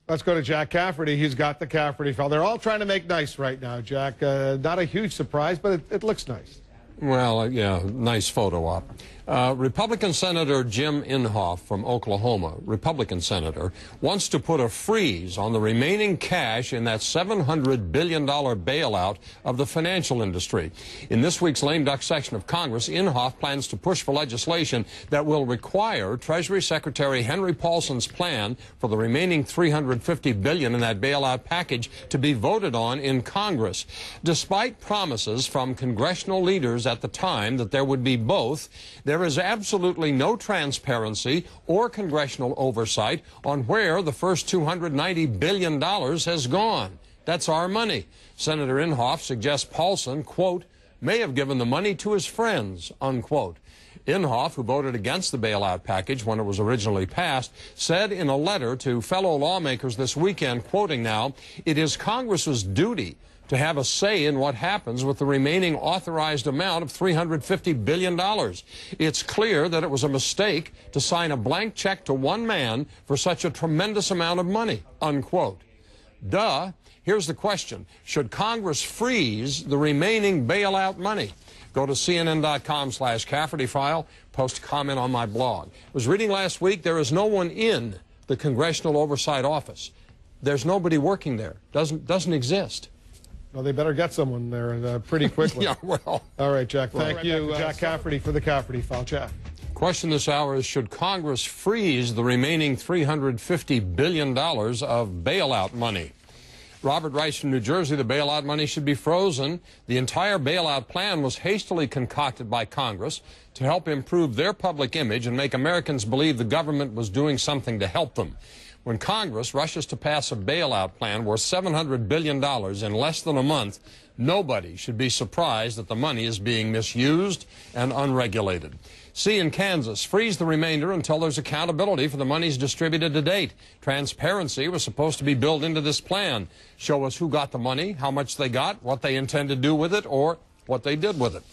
Let's go to Jack Cafferty. He's got the Cafferty file. They're all trying to make nice right now, Jack. Not a huge surprise, but it looks nice. Well, yeah, nice photo op. Republican Senator Jim Inhofe from Oklahoma, Republican senator, wants to put a freeze on the remaining cash in that $700 billion bailout of the financial industry. In this week's lame duck section of Congress, Inhofe plans to push for legislation that will require Treasury Secretary Henry Paulsons' plan for the remaining $350 billion in that bailout package to be voted on in Congress. Despite promises from congressional leaders at the time that there would be both, there is absolutely no transparency or congressional oversight on where the first $290 billion has gone. That's our money. Senator Inhofe suggests Paulson, quote, may have given the money to his friends, unquote. Inhofe, who voted against the bailout package when it was originally passed, said in a letter to fellow lawmakers this weekend, quoting now, it is Congress's duty to have a say in what happens with the remaining authorized amount of $350 billion. It's clear that it was a mistake to sign a blank check to one man for such a tremendous amount of money, unquote. Duh. Here's the question. Should Congress freeze the remaining bailout money? Go to CNN.com/Cafferty file, post a comment on my blog. I was reading last week, there is no one in the Congressional Oversight Office. There's nobody working there. Doesn't exist. Well, they better get someone there pretty quickly. Yeah, well. All right, Jack. Thank you, Jack Cafferty, for the Cafferty file. Jack. Question this hour is, should Congress freeze the remaining $350 billion of bailout money? Robert writes from New Jersey, the bailout money should be frozen. The entire bailout plan was hastily concocted by Congress to help improve their public image and make Americans believe the government was doing something to help them. When Congress rushes to pass a bailout plan worth $700 billion in less than a month, nobody should be surprised that the money is being misused and unregulated. C in Kansas, freeze the remainder until there's accountability for the monies distributed to date. Transparency was supposed to be built into this plan. Show us who got the money, how much they got, what they intend to do with it, or what they did with it.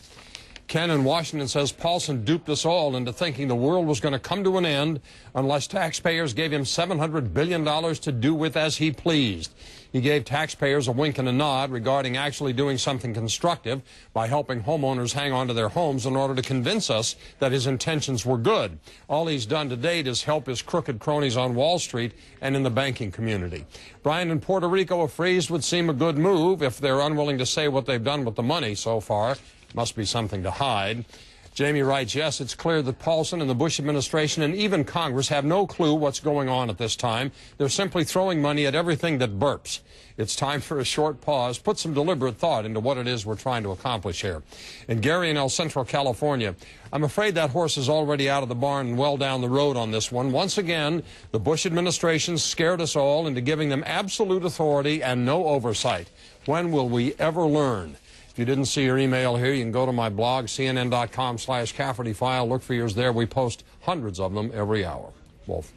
Ken in Washington says Paulson duped us all into thinking the world was going to come to an end unless taxpayers gave him $700 billion to do with as he pleased. He gave taxpayers a wink and a nod regarding actually doing something constructive by helping homeowners hang on to their homes in order to convince us that his intentions were good. All he's done to date is help his crooked cronies on Wall Street and in the banking community. Brian in Puerto Rico, a freeze would seem a good move if they're unwilling to say what they've done with the money so far. Must be something to hide. Jamie writes, yes, it's clear that Paulson and the Bush administration and even Congress have no clue what's going on at this time. They're simply throwing money at everything that burps. It's time for a short pause. Put some deliberate thought into what it is we're trying to accomplish here. And Gary in El Centro, California, I'm afraid that horse is already out of the barn and well down the road on this one. Once again, the Bush administration scared us all into giving them absolute authority and no oversight. When will we ever learn? If you didn't see your email here, you can go to my blog, CNN.com/Cafferty file. Look for yours there. We post hundreds of them every hour. Wolf.